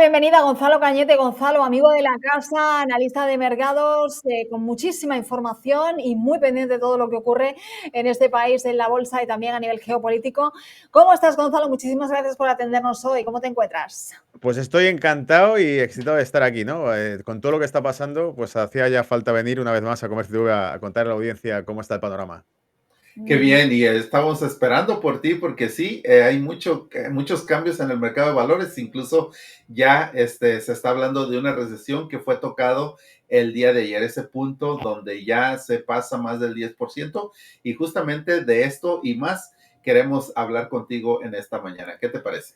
bienvenida a Gonzalo Cañete. Gonzalo, amigo de la casa, analista de mercados, con muchísima información y muy pendiente de todo lo que ocurre en este país, en la bolsa y también a nivel geopolítico. ¿Cómo estás, Gonzalo? Muchísimas gracias por atendernos hoy. ¿Cómo te encuentras? Pues estoy encantado y excitado de estar aquí, ¿no? Con todo lo que está pasando, pues hacía ya falta venir una vez más a Comercio TV a contar a la audiencia cómo está el panorama. Qué bien, y estamos esperando por ti porque sí, hay muchos cambios en el mercado de valores, incluso ya se está hablando de una recesión que fue tocado el día de ayer, ese punto donde ya se pasa más del 10%, y justamente de esto y más queremos hablar contigo en esta mañana. ¿Qué te parece?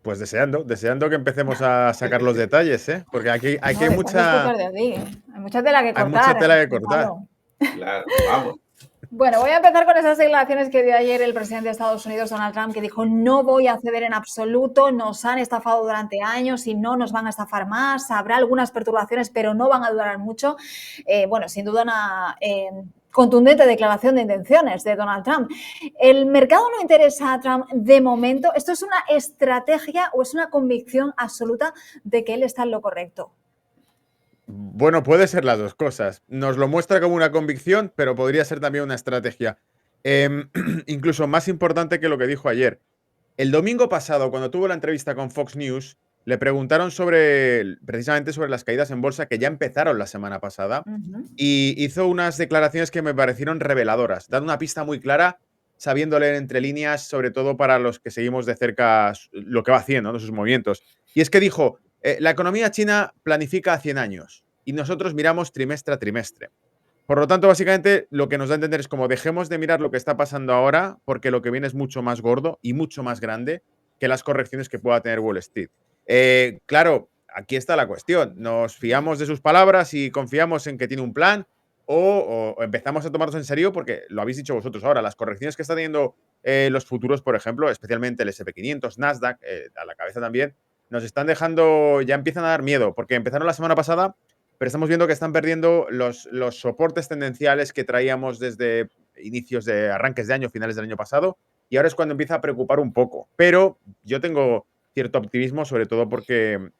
Pues deseando que empecemos a sacar los detalles, ¿eh? Porque aquí No, hay deseando mucha, escuchar de ti. Hay mucha tela que hay mucha cortar, tela que cortar. Gonzalo. Claro, vamos. Bueno, voy a empezar con esas declaraciones que dio ayer el presidente de Estados Unidos, Donald Trump, que dijo: no voy a ceder en absoluto, nos han estafado durante años y no nos van a estafar más, habrá algunas perturbaciones, pero no van a durar mucho. Bueno, sin duda una contundente declaración de intenciones de Donald Trump. ¿El mercado no interesa a Trump de momento? ¿Esto es una estrategia o es una convicción absoluta de que él está en lo correcto? Bueno, puede ser las dos cosas. Nos lo muestra como una convicción, pero podría ser también una estrategia. Incluso más importante que lo que dijo ayer. El domingo pasado, cuando tuvo la entrevista con Fox News, le preguntaron precisamente sobre las caídas en bolsa que ya empezaron la semana pasada y hizo unas declaraciones que me parecieron reveladoras, dando una pista muy clara, sabiendo leer entre líneas, sobre todo para los que seguimos de cerca lo que va haciendo, ¿no? Sus movimientos. Y es que dijo, la economía china planifica a 100 años y nosotros miramos trimestre a trimestre. Por lo tanto, básicamente lo que nos da a entender es como dejemos de mirar lo que está pasando ahora, porque lo que viene es mucho más gordo y mucho más grande que las correcciones que pueda tener Wall Street. Claro, aquí está la cuestión. ¿Nos fiamos de sus palabras y confiamos en que tiene un plan? O empezamos a tomarnos en serio, porque lo habéis dicho vosotros ahora, las correcciones que están teniendo los futuros, por ejemplo, especialmente el SP 500, Nasdaq, a la cabeza también, nos están dejando, ya empiezan a dar miedo, porque empezaron la semana pasada, pero estamos viendo que están perdiendo los soportes tendenciales que traíamos desde inicios de arranques de año, finales del año pasado, y ahora es cuando empieza a preocupar un poco. Pero yo tengo cierto optimismo, sobre todo porque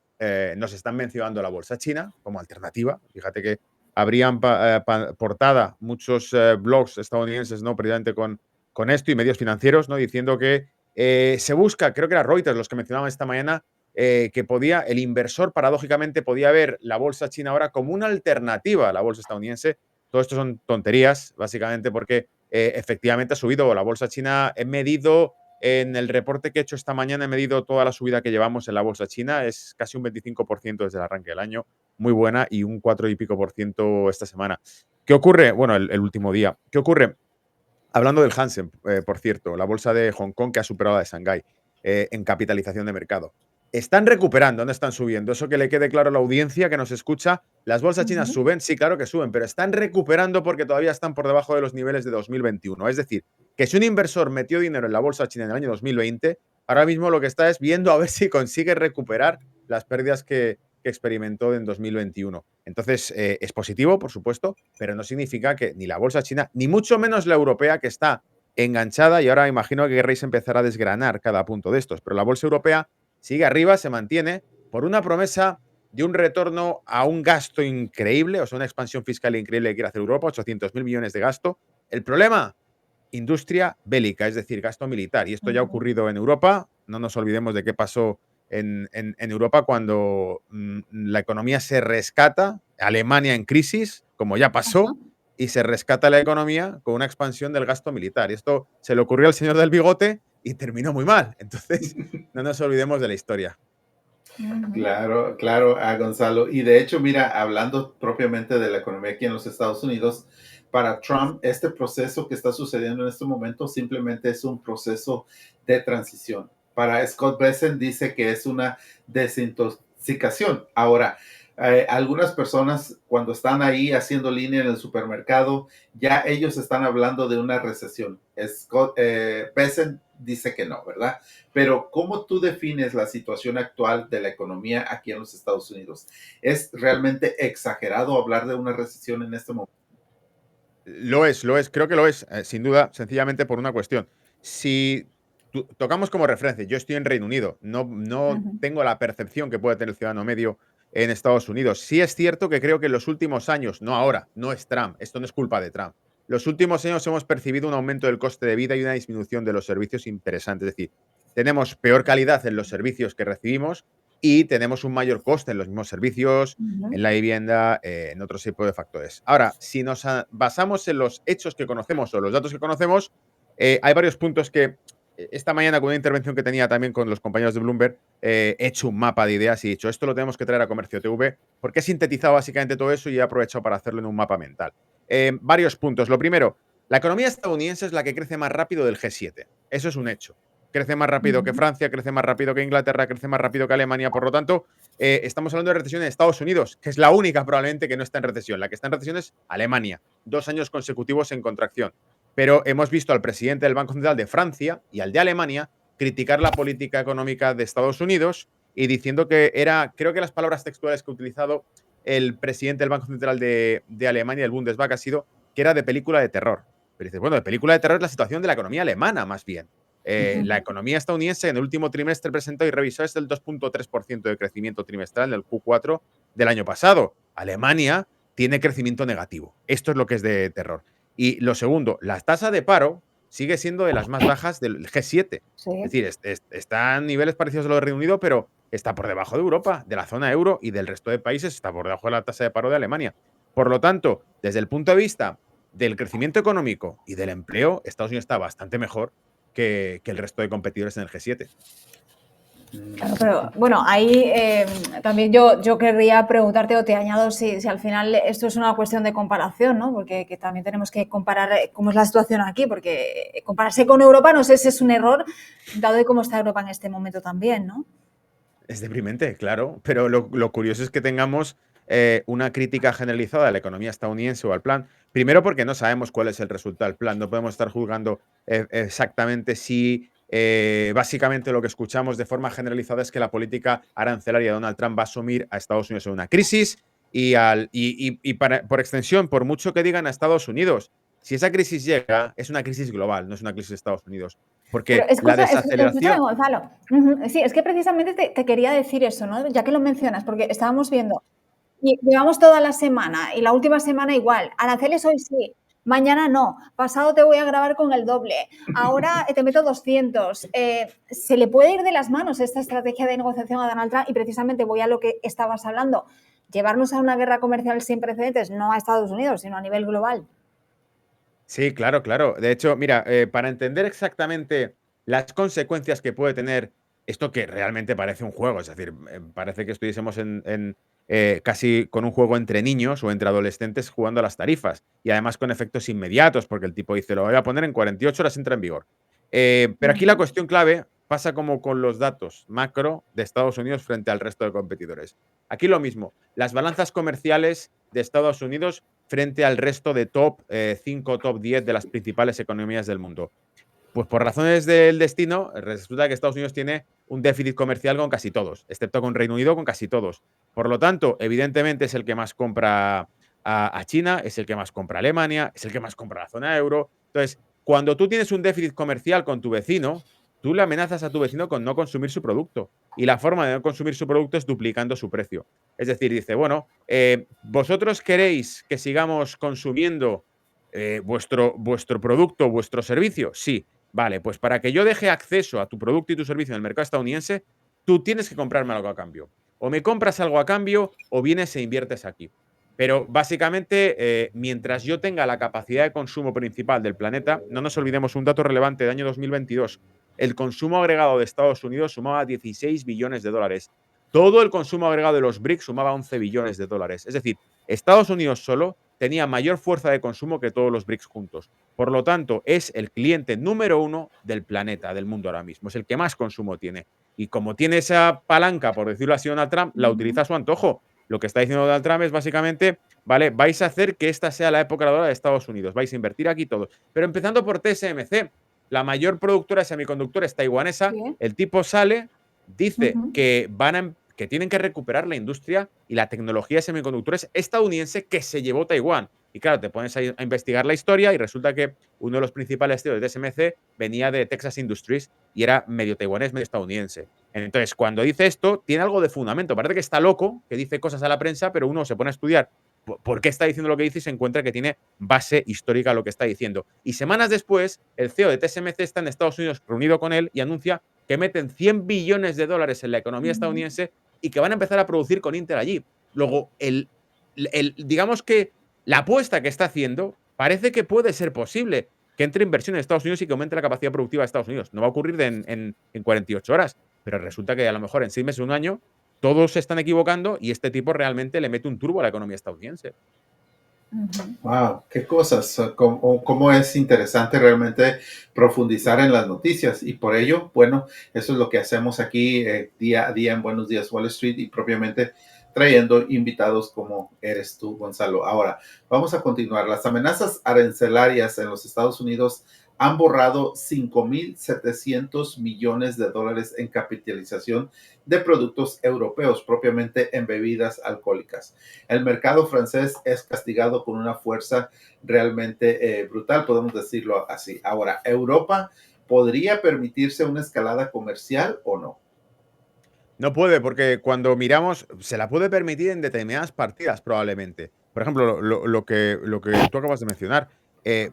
nos están mencionando la bolsa china como alternativa. Fíjate que habrían portada muchos blogs estadounidenses, ¿no? Precisamente con esto y medios financieros, ¿no? Diciendo que se busca, creo que era Reuters los que mencionaban esta mañana, que el inversor paradójicamente podía ver la bolsa china ahora como una alternativa a la bolsa estadounidense. Todo esto son tonterías, básicamente porque efectivamente ha subido la bolsa china. He medido en el reporte que he hecho esta mañana, he medido toda la subida que llevamos en la bolsa china, es casi un 25% desde el arranque del año, muy buena, y un 4 y pico por ciento esta semana. ¿Qué ocurre? Bueno, el último día. ¿Qué ocurre? Hablando del Hansen, por cierto, la bolsa de Hong Kong que ha superado a la de Shanghái en capitalización de mercado. Están recuperando, no están subiendo. Eso que le quede claro a la audiencia que nos escucha. ¿Las bolsas chinas suben? Sí, claro que suben, pero están recuperando porque todavía están por debajo de los niveles de 2021. Es decir, que si un inversor metió dinero en la bolsa china en el año 2020, ahora mismo lo que está es viendo a ver si consigue recuperar las pérdidas que experimentó en 2021. Entonces, es positivo, por supuesto, pero no significa que ni la bolsa china, ni mucho menos la europea, que está enganchada, y ahora imagino que querréis empezar a desgranar cada punto de estos, pero la bolsa europea sigue arriba, se mantiene por una promesa de un retorno a un gasto increíble, o sea, una expansión fiscal increíble que quiere hacer Europa, 800.000 millones de gasto. El problema, industria bélica, es decir, gasto militar. Y esto ya ha ocurrido en Europa. No nos olvidemos de qué pasó en Europa cuando la economía se rescata, Alemania en crisis, como ya pasó, y se rescata la economía con una expansión del gasto militar. Y esto se le ocurrió al señor del bigote y terminó muy mal. Entonces, no nos olvidemos de la historia. Claro, claro, a Gonzalo. Y de hecho, mira, hablando propiamente de la economía aquí en los Estados Unidos, para Trump, este proceso que está sucediendo en este momento simplemente es un proceso de transición. Para Scott Bessent dice que es una desintoxicación. Ahora, algunas personas cuando están ahí haciendo línea en el supermercado, ya ellos están hablando de una recesión. Scott Bessent dice que no, ¿verdad? Pero ¿cómo tú defines la situación actual de la economía aquí en los Estados Unidos? ¿Es realmente exagerado hablar de una recesión en este momento? Lo es, creo que lo es, sin duda, sencillamente por una cuestión. Si tocamos como referencia, yo estoy en Reino Unido, no tengo la percepción que puede tener el ciudadano medio en Estados Unidos. Sí es cierto que creo que en los últimos años, no ahora, no es Trump, esto no es culpa de Trump. Los últimos años hemos percibido un aumento del coste de vida y una disminución de los servicios interesante. Es decir, tenemos peor calidad en los servicios que recibimos y tenemos un mayor coste en los mismos servicios, en la vivienda, en otro tipo de factores. Ahora, si nos basamos en los hechos que conocemos o los datos que conocemos, hay varios puntos que esta mañana, con una intervención que tenía también con los compañeros de Bloomberg, he hecho un mapa de ideas y he dicho, esto lo tenemos que traer a Comercio TV, porque he sintetizado básicamente todo eso y he aprovechado para hacerlo en un mapa mental. Varios puntos. Lo primero, la economía estadounidense es la que crece más rápido del G7. Eso es un hecho. Crece más rápido que Francia, crece más rápido que Inglaterra, crece más rápido que Alemania. Por lo tanto, estamos hablando de recesión en Estados Unidos, que es la única probablemente que no está en recesión. La que está en recesión es Alemania. 2 años consecutivos en contracción. Pero hemos visto al presidente del Banco Central de Francia y al de Alemania criticar la política económica de Estados Unidos y diciendo que era, creo que las palabras textuales que ha utilizado el presidente del Banco Central de Alemania, el Bundesbank, ha sido que era de película de terror. Pero dices, bueno, de película de terror es la situación de la economía alemana, más bien. La economía estadounidense en el último trimestre presentó y revisó es del 2,3% de crecimiento trimestral en el Q4 del año pasado. Alemania tiene crecimiento negativo. Esto es lo que es de terror. Y lo segundo, la tasa de paro sigue siendo de las más bajas del G7. Sí. Es decir, está a niveles parecidos a los del Reino Unido, pero está por debajo de Europa, de la zona euro y del resto de países, está por debajo de la tasa de paro de Alemania. Por lo tanto, desde el punto de vista del crecimiento económico y del empleo, Estados Unidos está bastante mejor que el resto de competidores en el G7. Claro, pero bueno, ahí también yo querría preguntarte o te añado si al final esto es una cuestión de comparación, ¿no? Porque que también tenemos que comparar cómo es la situación aquí, porque compararse con Europa no sé si es un error, dado de cómo está Europa en este momento también, ¿no? Es deprimente, claro, pero lo curioso es que tengamos una crítica generalizada a la economía estadounidense o al plan. Primero porque no sabemos cuál es el resultado del plan, no podemos estar juzgando exactamente si básicamente lo que escuchamos de forma generalizada es que la política arancelaria de Donald Trump va a sumir a Estados Unidos en una crisis por extensión, por mucho que digan a Estados Unidos, si esa crisis llega, es una crisis global, no es una crisis de Estados Unidos. Pero Porque la escúchame, desaceleración... Gonzalo. Sí, es que precisamente te quería decir eso, ¿no? Ya que lo mencionas, porque estábamos viendo, y llevamos toda la semana y la última semana igual, aranceles hoy sí, mañana no, pasado te voy a grabar con el doble, ahora te meto 200. Se le puede ir de las manos esta estrategia de negociación a Donald Trump y precisamente voy a lo que estabas hablando, llevarnos a una guerra comercial sin precedentes, no a Estados Unidos, sino a nivel global. Sí, claro, claro. De hecho, mira, para entender exactamente las consecuencias que puede tener esto que realmente parece un juego, es decir, parece que estuviésemos casi con un juego entre niños o entre adolescentes jugando a las tarifas y además con efectos inmediatos, porque el tipo dice, lo voy a poner en 48 horas, entra en vigor. Pero aquí la cuestión clave pasa como con los datos macro de Estados Unidos frente al resto de competidores. Aquí lo mismo, las balanzas comerciales de Estados Unidos frente al resto de top 5, top 10 de las principales economías del mundo. Pues por razones del destino, resulta que Estados Unidos tiene un déficit comercial con casi todos, excepto con Reino Unido, con casi todos. Por lo tanto, evidentemente es el que más compra a China, es el que más compra a Alemania, es el que más compra a la zona euro. Entonces, cuando tú tienes un déficit comercial con tu vecino, tú le amenazas a tu vecino con no consumir su producto. Y la forma de no consumir su producto es duplicando su precio. Es decir, dice, bueno, vosotros queréis que sigamos consumiendo vuestro producto, vuestro servicio. Sí, vale, pues para que yo deje acceso a tu producto y tu servicio en el mercado estadounidense, tú tienes que comprarme algo a cambio. O me compras algo a cambio o vienes e inviertes aquí. Pero básicamente, mientras yo tenga la capacidad de consumo principal del planeta, no nos olvidemos un dato relevante del año 2022. El consumo agregado de Estados Unidos sumaba 16 billones de dólares. Todo el consumo agregado de los BRICS sumaba 11 billones de dólares. Es decir, Estados Unidos solo tenía mayor fuerza de consumo que todos los BRICS juntos. Por lo tanto, es el cliente número 1 del planeta, del mundo ahora mismo. Es el que más consumo tiene. Y como tiene esa palanca, por decirlo así, Donald Trump, la utiliza a su antojo. Lo que está diciendo Donald Trump es básicamente, vale, vais a hacer que esta sea la época dorada de Estados Unidos. Vais a invertir aquí todo. Pero empezando por TSMC, la mayor productora de semiconductores taiwanesa, Sí. el tipo sale, dice que tienen que recuperar la industria y la tecnología de semiconductores estadounidense que se llevó Taiwán. Y claro, te pones a investigar la historia y resulta que uno de los principales CEOs de TSMC venía de Texas Industries y era medio taiwanés, medio estadounidense. Entonces, cuando dice esto, tiene algo de fundamento. Parece que está loco, que dice cosas a la prensa, pero uno se pone a estudiar por qué está diciendo lo que dice y se encuentra que tiene base histórica lo que está diciendo. Y semanas después, el CEO de TSMC está en Estados Unidos reunido con él y anuncia que meten 100 billones de dólares en la economía estadounidense y que van a empezar a producir con Intel allí. Luego, digamos que la apuesta que está haciendo parece que puede ser posible que entre inversión en Estados Unidos y que aumente la capacidad productiva de Estados Unidos. No va a ocurrir en 48 horas, pero resulta que a lo mejor en 6 meses o un año todos se están equivocando y este tipo realmente le mete un turbo a la economía estadounidense. Wow, qué cosas, cómo es interesante realmente profundizar en las noticias y por ello, bueno, eso es lo que hacemos aquí día a día en Buenos Días Wall Street y propiamente trayendo invitados como eres tú, Gonzalo. Ahora, vamos a continuar. Las amenazas arancelarias en los Estados Unidos han borrado 5.700 millones de dólares en capitalización de productos europeos, propiamente en bebidas alcohólicas. El mercado francés es castigado con una fuerza realmente brutal, podemos decirlo así. Ahora, ¿Europa podría permitirse una escalada comercial o no? No puede, porque cuando miramos, se la puede permitir en determinadas partidas, probablemente. Por ejemplo, lo que tú acabas de mencionar.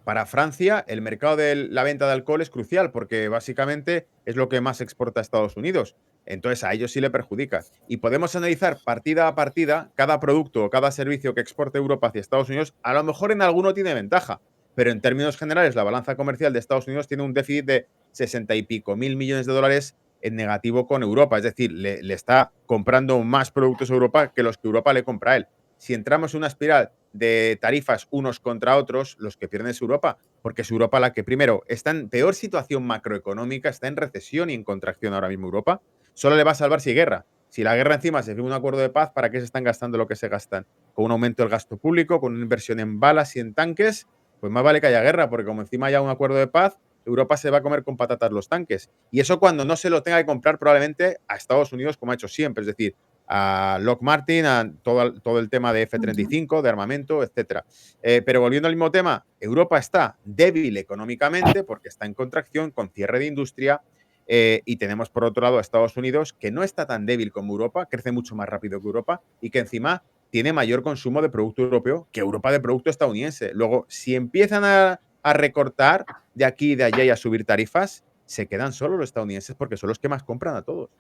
Para Francia, el mercado de la venta de alcohol es crucial, porque básicamente es lo que más exporta a Estados Unidos. Entonces, a ellos sí le perjudica. Y podemos analizar partida a partida cada producto o cada servicio que exporte Europa hacia Estados Unidos. A lo mejor en alguno tiene ventaja, pero en términos generales, la balanza comercial de Estados Unidos tiene un déficit de 60 y pico mil millones de dólares en negativo con Europa, es decir, le está comprando más productos a Europa que los que Europa le compra a él. Si entramos en una espiral de tarifas unos contra otros, los que pierden es Europa, porque es Europa la que primero está en peor situación macroeconómica, está en recesión y en contracción ahora mismo Europa, solo le va a salvar si hay guerra. Si la guerra encima se firma un acuerdo de paz, ¿para qué se están gastando lo que se gastan? Con un aumento del gasto público, con una inversión en balas y en tanques, pues más vale que haya guerra, porque como encima haya un acuerdo de paz, Europa se va a comer con patatas los tanques. Y eso cuando no se lo tenga que comprar probablemente a Estados Unidos, como ha hecho siempre, es decir, a Lockheed Martin, a todo el tema de F-35, de armamento, etcétera. Pero volviendo al mismo tema, Europa está débil económicamente porque está en contracción, con cierre de industria, y tenemos por otro lado a Estados Unidos, que no está tan débil como Europa, crece mucho más rápido que Europa y que encima tiene mayor consumo de producto europeo que Europa de producto estadounidense. Luego, si empiezan a recortar de aquí y de allá y a subir tarifas, se quedan solo los estadounidenses porque son los que más compran a todos.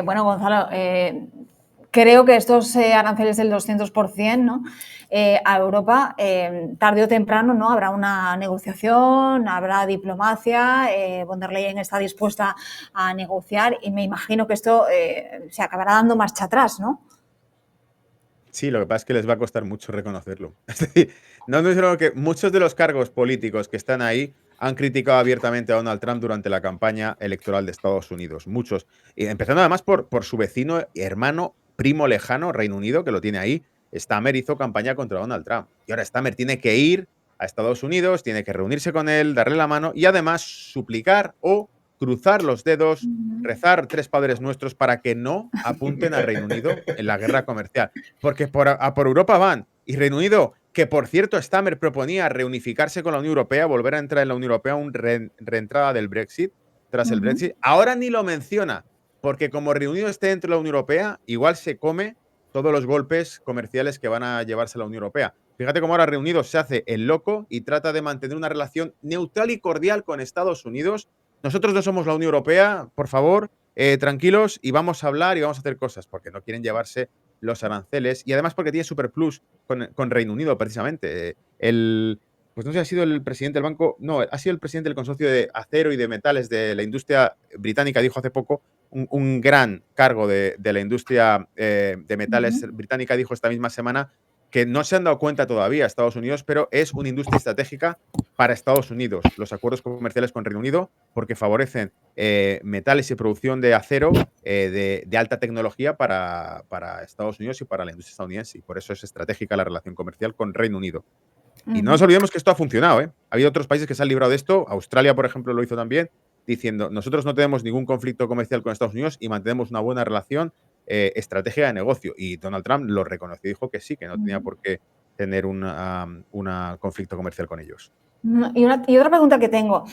Bueno, Gonzalo, creo que estos aranceles del 200%, ¿no? A Europa, tarde o temprano, ¿no? Habrá una negociación, habrá diplomacia, von der Leyen está dispuesta a negociar y me imagino que esto se acabará dando marcha atrás, ¿no? Sí, lo que pasa es que les va a costar mucho reconocerlo. Es decir, no es lo que muchos de los cargos políticos que están ahí han criticado abiertamente a Donald Trump durante la campaña electoral de Estados Unidos. Muchos. Y empezando además por su vecino, hermano, primo lejano, Reino Unido, que lo tiene ahí. Stamer hizo campaña contra Donald Trump. Y ahora Stamer tiene que ir a Estados Unidos, tiene que reunirse con él, darle la mano y además suplicar o cruzar los dedos, rezar 3 Padres Nuestros para que no apunten a Reino Unido en la guerra comercial. Porque por Europa van. Y Reino Unido, que por cierto, Stamer proponía reunificarse con la Unión Europea, volver a entrar en la Unión Europea, reentrada del Brexit, tras el Brexit, ahora ni lo menciona, porque como Reino Unido esté dentro de la Unión Europea, igual se come todos los golpes comerciales que van a llevarse a la Unión Europea. Fíjate cómo ahora Reino Unido se hace el loco y trata de mantener una relación neutral y cordial con Estados Unidos. Nosotros no somos la Unión Europea, por favor, tranquilos y vamos a hablar y vamos a hacer cosas, porque no quieren llevarse los aranceles y además porque tiene super plus con Reino Unido, precisamente. Pues no sé si ha sido el presidente del banco, no, ha sido el presidente del consorcio de acero y de metales de la industria británica, dijo hace poco, un gran cargo de la industria de metales británica, dijo esta misma semana que no se han dado cuenta todavía Estados Unidos, pero es una industria estratégica para Estados Unidos, los acuerdos comerciales con Reino Unido, porque favorecen metales y producción de acero de alta tecnología para Estados Unidos y para la industria estadounidense. Y por eso es estratégica la relación comercial con Reino Unido. Y no nos olvidemos que esto ha funcionado, ¿eh? Ha habido otros países que se han librado de esto. Australia, por ejemplo, lo hizo también, diciendo, nosotros no tenemos ningún conflicto comercial con Estados Unidos y mantenemos una buena relación estratégica de negocio. Y Donald Trump lo reconoció y dijo que sí, que no tenía por qué tener un conflicto comercial con ellos. Y otra pregunta que tengo,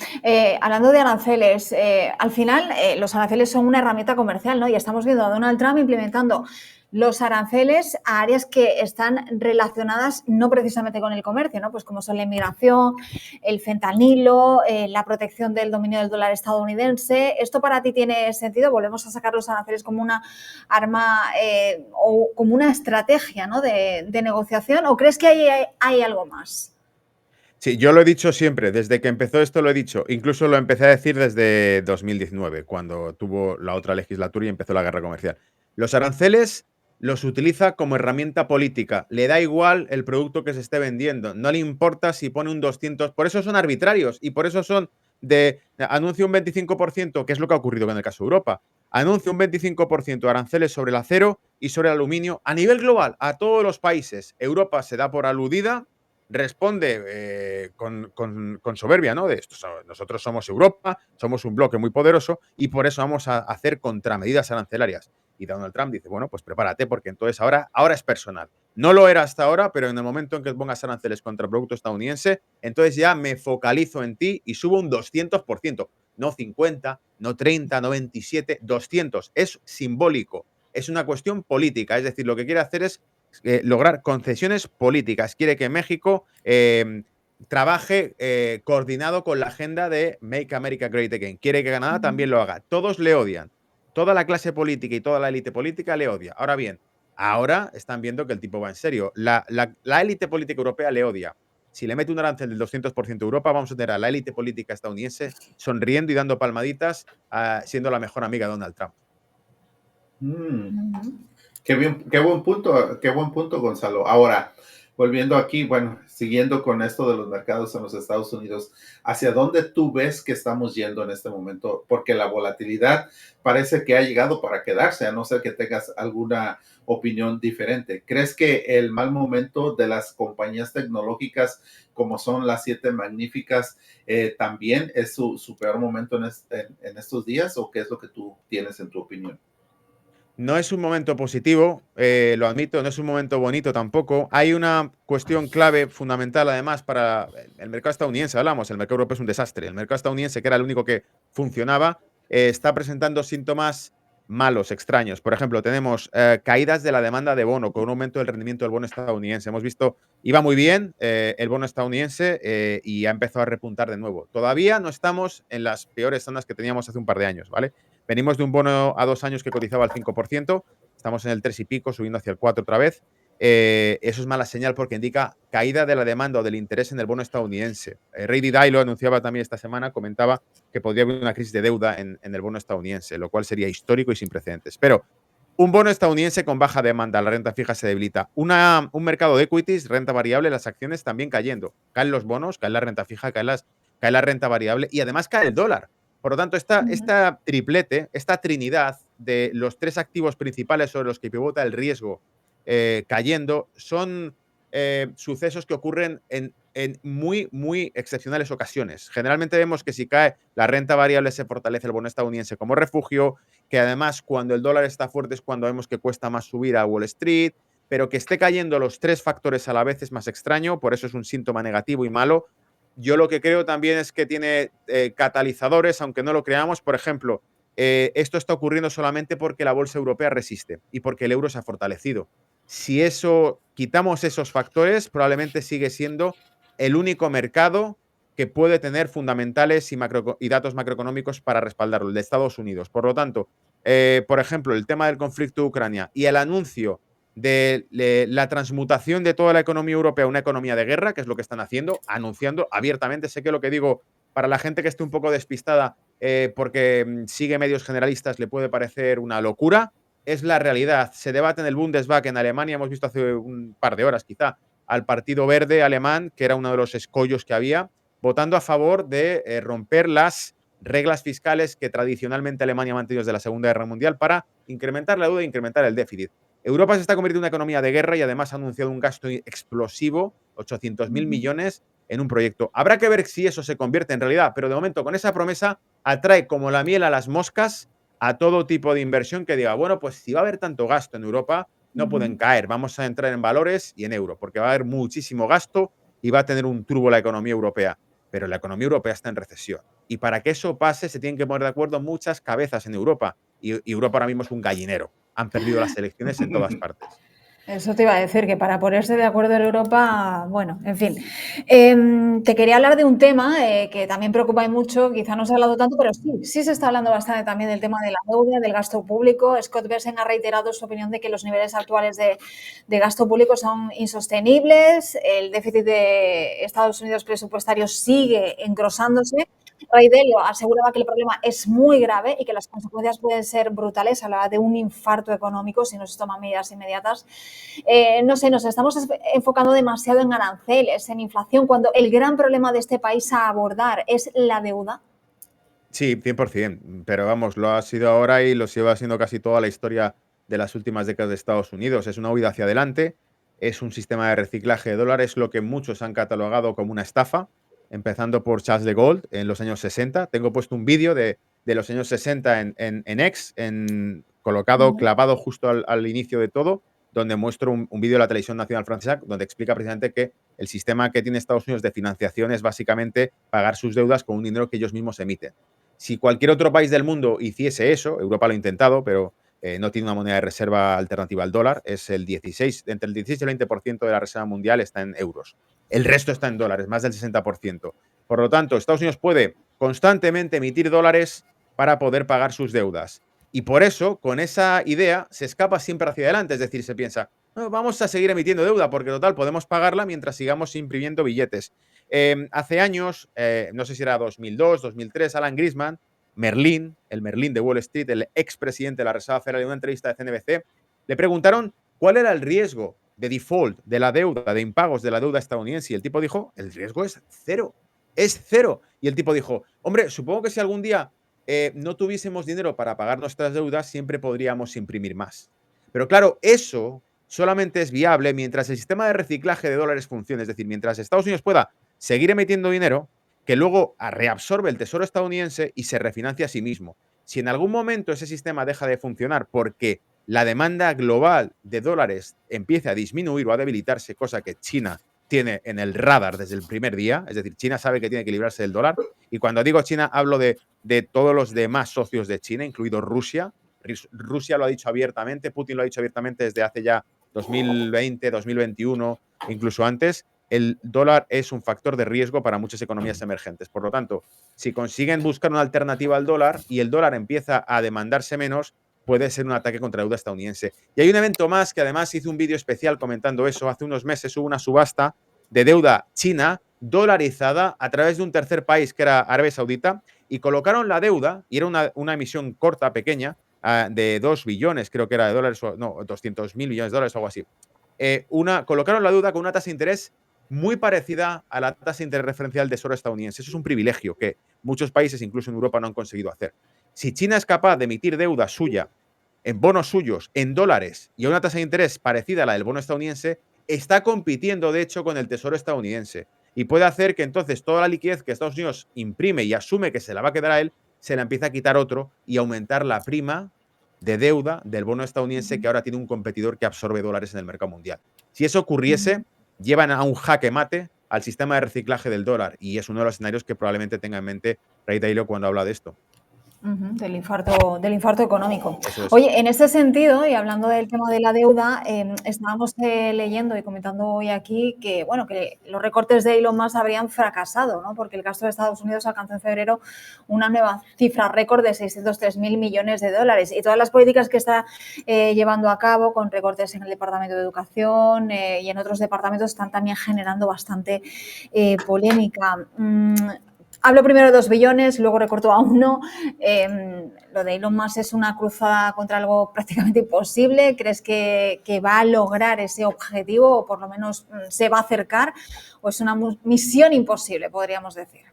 hablando de aranceles, al final los aranceles son una herramienta comercial, ¿no? Y estamos viendo a Donald Trump implementando los aranceles a áreas que están relacionadas no precisamente con el comercio, ¿no? Pues como son la inmigración, el fentanilo, la protección del dominio del dólar estadounidense. ¿Esto para ti tiene sentido? ¿Volvemos a sacar los aranceles como una arma o como una estrategia, ¿no? de negociación? ¿O crees que hay algo más? Sí, yo lo he dicho siempre, desde que empezó esto lo he dicho, incluso lo empecé a decir desde 2019, cuando tuvo la otra legislatura y empezó la guerra comercial. Los aranceles los utiliza como herramienta política, le da igual el producto que se esté vendiendo, no le importa si pone un 200, por eso son arbitrarios y por eso son anuncio un 25%, que es lo que ha ocurrido con el caso de Europa, anuncia un 25% de aranceles sobre el acero y sobre el aluminio a nivel global, a todos los países. Europa se da por aludida, responde con soberbia, ¿no? De esto, nosotros somos Europa, somos un bloque muy poderoso y por eso vamos a hacer contramedidas arancelarias. Y Donald Trump dice, bueno, pues prepárate porque entonces ahora es personal. No lo era hasta ahora, pero en el momento en que pongas aranceles contra el producto estadounidense, entonces ya me focalizo en ti y subo un 200%. No 50, no 30, no 27, 200. Es simbólico. Es una cuestión política. Es decir, lo que quiere hacer es lograr concesiones políticas. Quiere que México trabaje coordinado con la agenda de Make America Great Again. Quiere que Canadá también lo haga. Todos le odian. Toda la clase política y toda la élite política le odia. Ahora bien, ahora están viendo que el tipo va en serio. La élite política europea le odia. Si le mete un arancel del 200% a Europa, vamos a tener a la élite política estadounidense sonriendo y dando palmaditas, siendo la mejor amiga de Donald Trump. Qué buen punto, Gonzalo. Ahora, volviendo aquí, bueno, siguiendo con esto de los mercados en los Estados Unidos, ¿hacia dónde tú ves que estamos yendo en este momento? Porque la volatilidad parece que ha llegado para quedarse, a no ser que tengas alguna opinión diferente. ¿Crees que el mal momento de las compañías tecnológicas, como son las 7 magníficas, también es su peor momento en estos días? ¿O qué es lo que tú tienes en tu opinión? No es un momento positivo, lo admito, no es un momento bonito tampoco. Hay una cuestión clave, fundamental además para el mercado estadounidense, hablamos, el mercado europeo es un desastre. El mercado estadounidense, que era el único que funcionaba, está presentando síntomas malos, extraños. Por ejemplo, tenemos caídas de la demanda de bono con un aumento del rendimiento del bono estadounidense. Hemos visto, iba muy bien el bono estadounidense y ha empezado a repuntar de nuevo. Todavía no estamos en las peores zonas que teníamos hace un par de años, ¿vale? Venimos de un bono a 2 años que cotizaba al 5%, estamos en el 3 y pico, subiendo hacia el 4 otra vez. Eso es mala señal porque indica caída de la demanda o del interés en el bono estadounidense. Ray Dalio lo anunciaba también esta semana, comentaba que podría haber una crisis de deuda en el bono estadounidense, lo cual sería histórico y sin precedentes. Pero un bono estadounidense con baja demanda, la renta fija se debilita. Un mercado de equities, renta variable, las acciones también cayendo. Caen los bonos, cae la renta fija, cae la renta variable y además cae el dólar. Por lo tanto, esta triplete, esta trinidad de los 3 activos principales sobre los que pivota el riesgo cayendo, son sucesos que ocurren en muy, muy excepcionales ocasiones. Generalmente vemos que si cae la renta variable se fortalece el bono estadounidense como refugio, que además cuando el dólar está fuerte es cuando vemos que cuesta más subir a Wall Street, pero que esté cayendo los 3 factores a la vez es más extraño, por eso es un síntoma negativo y malo. Yo lo que creo también es que tiene catalizadores, aunque no lo creamos. Por ejemplo, esto está ocurriendo solamente porque la bolsa europea resiste y porque el euro se ha fortalecido. Si quitamos esos factores, probablemente sigue siendo el único mercado que puede tener fundamentales y datos macroeconómicos para respaldarlo, el de Estados Unidos. Por lo tanto, por ejemplo, el tema del conflicto de Ucrania y el anuncio de la transmutación de toda la economía europea a una economía de guerra, que es lo que están haciendo, anunciando abiertamente. Sé que lo que digo para la gente que esté un poco despistada porque sigue medios generalistas le puede parecer una locura, es la realidad. Se debate en el Bundestag en Alemania, hemos visto hace un par de horas quizá al Partido Verde alemán, que era uno de los escollos que había, votando a favor de romper las reglas fiscales que tradicionalmente Alemania ha mantenido desde la Segunda Guerra Mundial para incrementar la deuda e incrementar el déficit. Europa se está convirtiendo en una economía de guerra y además ha anunciado un gasto explosivo, 800.000 millones en un proyecto. Habrá que ver si eso se convierte en realidad, pero de momento con esa promesa atrae como la miel a las moscas a todo tipo de inversión que diga, bueno, pues si va a haber tanto gasto en Europa, no pueden caer. Vamos a entrar en valores y en euro, porque va a haber muchísimo gasto y va a tener un turbo la economía europea. Pero la economía europea está en recesión. Y para que eso pase, se tienen que poner de acuerdo muchas cabezas en Europa. Y Europa ahora mismo es un gallinero. Han perdido las elecciones en todas partes. Eso te iba a decir, que para ponerse de acuerdo en Europa, bueno, en fin. Te quería hablar de un tema que también preocupa y mucho, quizá no se ha hablado tanto, pero sí se está hablando bastante también del tema de la deuda, del gasto público. Scott Bessent ha reiterado su opinión de que los niveles actuales de gasto público son insostenibles, el déficit de Estados Unidos presupuestario sigue engrosándose. Ray Dalio aseguraba que el problema es muy grave y que las consecuencias pueden ser brutales. Hablaba de un infarto económico si no se toman medidas inmediatas. No sé, nos estamos enfocando demasiado en aranceles, en inflación, cuando el gran problema de este país a abordar es la deuda. Sí, 100%, pero vamos, lo ha sido ahora y lo lleva siendo casi toda la historia de las últimas décadas de Estados Unidos. Es una huida hacia adelante, es un sistema de reciclaje de dólares, lo que muchos han catalogado como una estafa, empezando por Charles de Gaulle en los años 60. Tengo puesto un vídeo de los años 60 en X, colocado, clavado justo al inicio de todo, donde muestro un vídeo de la televisión nacional francesa, donde explica precisamente que el sistema que tiene Estados Unidos de financiación es básicamente pagar sus deudas con un dinero que ellos mismos emiten. Si cualquier otro país del mundo hiciese eso, Europa lo ha intentado, pero no tiene una moneda de reserva alternativa al dólar, es el 16, entre el 16 y el 20% de la reserva mundial está en euros. El resto está en dólares, más del 60%. Por lo tanto, Estados Unidos puede constantemente emitir dólares para poder pagar sus deudas. Y por eso, con esa idea, se escapa siempre hacia adelante. Es decir, se piensa, no, vamos a seguir emitiendo deuda porque, total, podemos pagarla mientras sigamos imprimiendo billetes. Hace años, no sé si era 2002, 2003, Alan Greenspan, el Merlín de Wall Street, el expresidente de la Reserva Federal, en una entrevista de CNBC, le preguntaron cuál era el riesgo de default de la deuda, de impagos de la deuda estadounidense. Y el tipo dijo, el riesgo es cero. Es cero. Y el tipo dijo, hombre, supongo que si algún día no tuviésemos dinero para pagar nuestras deudas, siempre podríamos imprimir más. Pero claro, eso solamente es viable mientras el sistema de reciclaje de dólares funcione. Es decir, mientras Estados Unidos pueda seguir emitiendo dinero que luego reabsorbe el tesoro estadounidense y se refinancia a sí mismo. Si en algún momento ese sistema deja de funcionar porque la demanda global de dólares empieza a disminuir o a debilitarse, cosa que China tiene en el radar desde el primer día, es decir, China sabe que tiene que librarse del dólar, y cuando digo China hablo de todos los demás socios de China, incluido Rusia. Rusia lo ha dicho abiertamente, Putin lo ha dicho abiertamente desde hace ya 2020, 2021, incluso antes. El dólar es un factor de riesgo para muchas economías emergentes. Por lo tanto, si consiguen buscar una alternativa al dólar y el dólar empieza a demandarse menos, puede ser un ataque contra la deuda estadounidense. Y hay un evento más que además hice un vídeo especial comentando eso. Hace unos meses hubo una subasta de deuda china dolarizada a través de un tercer país que era Arabia Saudita y colocaron la deuda, y era una emisión corta, pequeña, de 2 billones, creo que era de dólares, no, 200.000 millones de dólares o algo así. Colocaron la deuda con una tasa de interés muy parecida a la tasa de interés referencial del tesoro estadounidense. Eso es un privilegio que muchos países, incluso en Europa, no han conseguido hacer. Si China es capaz de emitir deuda suya en bonos suyos en dólares y a una tasa de interés parecida a la del bono estadounidense, está compitiendo, de hecho, con el tesoro estadounidense. Y puede hacer que entonces toda la liquidez que Estados Unidos imprime y asume que se la va a quedar a él, se la empieza a quitar otro y aumentar la prima de deuda del bono estadounidense, que ahora tiene un competidor que absorbe dólares en el mercado mundial. Si eso ocurriese, llevan a un jaque mate al sistema de reciclaje del dólar, y es uno de los escenarios que probablemente tenga en mente Ray Dalio cuando habla de esto. Del infarto económico. Eso es. Oye, en ese sentido, y hablando del tema de la deuda, estábamos leyendo y comentando hoy aquí que, bueno, que los recortes de Elon Musk habrían fracasado, ¿no? Porque el gasto de Estados Unidos alcanzó en febrero una nueva cifra récord de 603.000 millones de dólares. Y todas las políticas que está llevando a cabo, con recortes en el Departamento de Educación y en otros departamentos, están también generando bastante polémica. Hablo primero de 2 billones, luego recorto a 1. Lo de Elon Musk es una cruzada contra algo prácticamente imposible. ¿Crees que va a lograr ese objetivo o por lo menos se va a acercar? ¿O es una misión imposible, podríamos decir?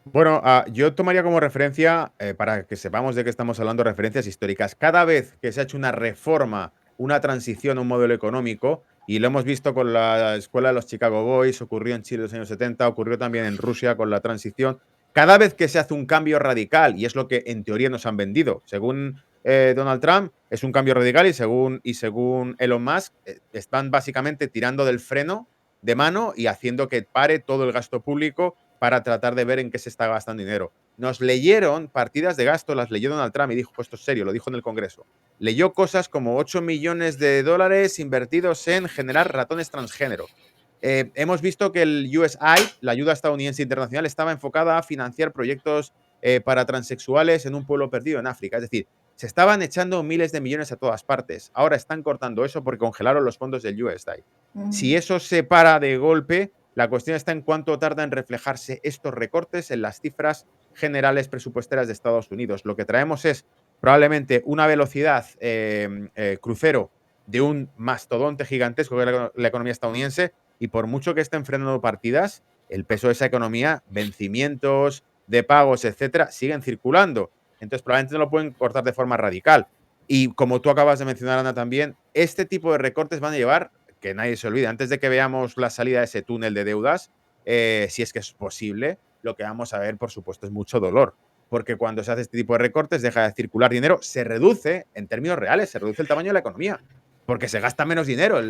Bueno, yo tomaría como referencia, para que sepamos de qué estamos hablando, referencias históricas. Cada vez que se ha hecho una reforma, una transición a un modelo económico, y lo hemos visto con la escuela de los Chicago Boys, ocurrió en Chile en los años 70, ocurrió también en Rusia con la transición. Cada vez que se hace un cambio radical, y es lo que en teoría nos han vendido, según Donald Trump, es un cambio radical y según Elon Musk, están básicamente tirando del freno de mano y haciendo que pare todo el gasto público para tratar de ver en qué se está gastando dinero. Nos leyeron partidas de gasto, las leyó Donald Trump y dijo, esto es serio, lo dijo en el Congreso. Leyó cosas como 8 millones de dólares invertidos en generar ratones transgénero. Hemos visto que el USAID, la ayuda estadounidense internacional, estaba enfocada a financiar proyectos para transexuales en un pueblo perdido en África. Es decir, se estaban echando miles de millones a todas partes. Ahora están cortando eso porque congelaron los fondos del USAID. Si eso se para de golpe, la cuestión está en cuánto tarda en reflejarse estos recortes en las cifras generales presupuestarias de Estados Unidos. Lo que traemos es probablemente una velocidad crucero de un mastodonte gigantesco que es la economía estadounidense, y por mucho que estén frenando partidas, el peso de esa economía, vencimientos de pagos, etcétera, siguen circulando. Entonces, probablemente no lo pueden cortar de forma radical. Y como tú acabas de mencionar, Ana, también, este tipo de recortes van a llevar, que nadie se olvide, antes de que veamos la salida de ese túnel de deudas, si es que es posible, lo que vamos a ver, por supuesto, es mucho dolor. Porque cuando se hace este tipo de recortes, deja de circular dinero, se reduce, en términos reales, se reduce el tamaño de la economía. Porque se gasta menos dinero.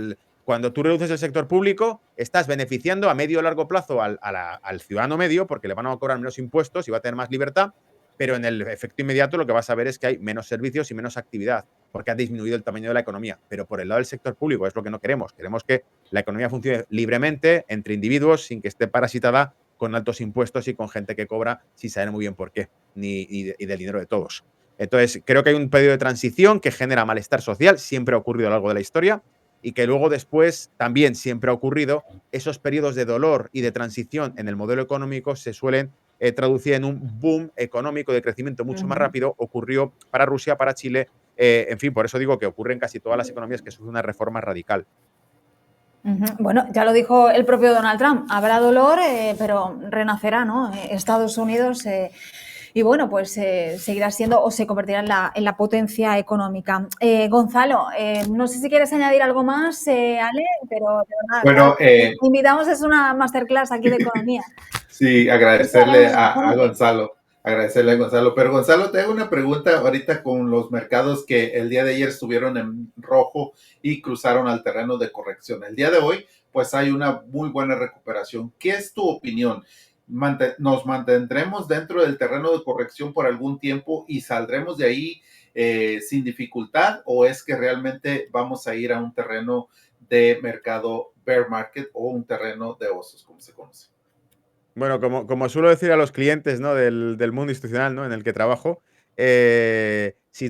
Cuando tú reduces el sector público, estás beneficiando a medio o largo plazo al ciudadano medio, porque le van a cobrar menos impuestos y va a tener más libertad, pero en el efecto inmediato lo que vas a ver es que hay menos servicios y menos actividad, porque ha disminuido el tamaño de la economía. Pero por el lado del sector público es lo que no queremos. Queremos que la economía funcione libremente entre individuos sin que esté parasitada con altos impuestos y con gente que cobra sin saber muy bien por qué, y del dinero de todos. Entonces, creo que hay un periodo de transición que genera malestar social, siempre ha ocurrido a lo largo de la historia, y que luego después también siempre ha ocurrido, esos periodos de dolor y de transición en el modelo económico se suelen traducir en un boom económico de crecimiento mucho más rápido. Ocurrió para Rusia, para Chile, en fin, por eso digo que ocurre en casi todas las economías que sufren una reforma radical. Bueno, ya lo dijo el propio Donald Trump, habrá dolor, pero renacerá, ¿no? Estados Unidos y bueno, pues seguirá siendo o se convertirá en la potencia económica. Gonzalo, no sé si quieres añadir algo más, Ale, pero de verdad, Bueno, te invitamos, es una masterclass aquí de economía. sí, agradecerle a Gonzalo. Agradecerle a Gonzalo. Pero Gonzalo, te hago una pregunta ahorita con los mercados que el día de ayer estuvieron en rojo y cruzaron al terreno de corrección. El día de hoy, pues hay una muy buena recuperación. ¿Qué es tu opinión? ¿Nos mantendremos dentro del terreno de corrección por algún tiempo y saldremos de ahí sin dificultad? ¿O es que realmente vamos a ir a un terreno de mercado bear market o un terreno de osos, como se conoce? Bueno, como suelo decir a los clientes, ¿no?, del mundo institucional, ¿no?, en el que trabajo, si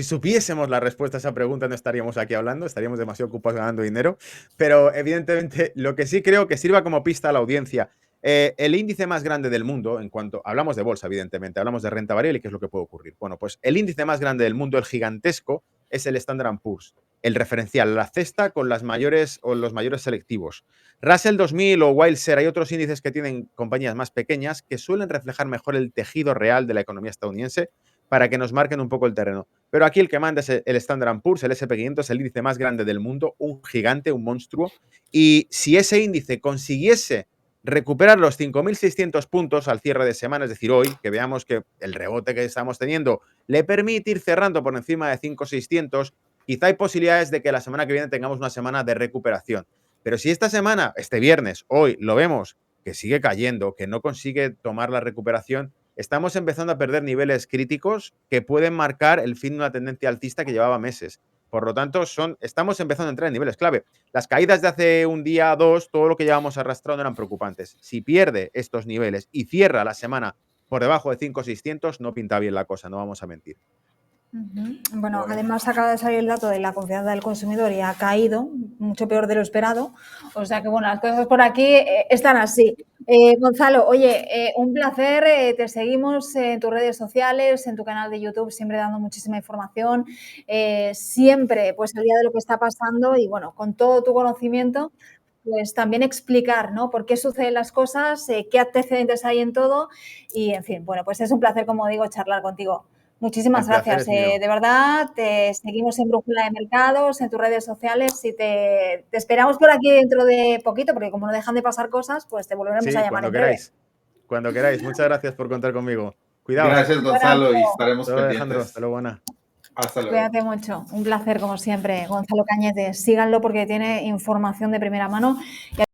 supiésemos la respuesta a esa pregunta, no estaríamos aquí hablando, estaríamos demasiado ocupados ganando dinero. Pero evidentemente, lo que sí creo que sirva como pista a la audiencia, el índice más grande del mundo, en cuanto hablamos de bolsa, evidentemente, hablamos de renta variable y qué es lo que puede ocurrir. Bueno, pues el índice más grande del mundo, el gigantesco, es el Standard & Poor's, el referencial, la cesta con las mayores o los mayores selectivos. Russell 2000 o Wilshire, hay otros índices que tienen compañías más pequeñas que suelen reflejar mejor el tejido real de la economía estadounidense para que nos marquen un poco el terreno. Pero aquí el que manda es el Standard & Poor's, el SP500, el índice más grande del mundo, un gigante, un monstruo. Y si ese índice consiguiese recuperar los 5.600 puntos al cierre de semana, es decir, hoy, que veamos que el rebote que estamos teniendo le permite ir cerrando por encima de 5.600, quizá hay posibilidades de que la semana que viene tengamos una semana de recuperación. Pero si esta semana, este viernes, hoy, lo vemos que sigue cayendo, que no consigue tomar la recuperación, estamos empezando a perder niveles críticos que pueden marcar el fin de una tendencia alcista que llevaba meses. Por lo tanto, estamos empezando a entrar en niveles clave. Las caídas de hace un día, dos, todo lo que llevamos arrastrando eran preocupantes. Si pierde estos niveles y cierra la semana por debajo de 5.600, no pinta bien la cosa, no vamos a mentir. Bueno, además acaba de salir el dato de la confianza del consumidor y ha caído, mucho peor de lo esperado. O sea que, bueno, las cosas por aquí están así. Gonzalo, oye, un placer. Te seguimos en tus redes sociales, en tu canal de YouTube, siempre dando muchísima información. Siempre, pues, al día de lo que está pasando y, bueno, con todo tu conocimiento, pues también explicar, ¿no?, por qué suceden las cosas, qué antecedentes hay en todo y, en fin, bueno, pues es un placer, como digo, charlar contigo. Muchísimas gracias. De verdad, te seguimos en Brújula de Mercados, en tus redes sociales y te esperamos por aquí dentro de poquito, porque como no dejan de pasar cosas, pues te volveremos a llamar en breve. Cuando queráis. Muchas gracias por contar conmigo. Cuidaos. Gracias, Gonzalo, y estaremos pendientes. Alejandro, hasta luego, Ana. Hasta luego. Cuídate mucho. Un placer, como siempre, Gonzalo Cañete. Síganlo porque tiene información de primera mano.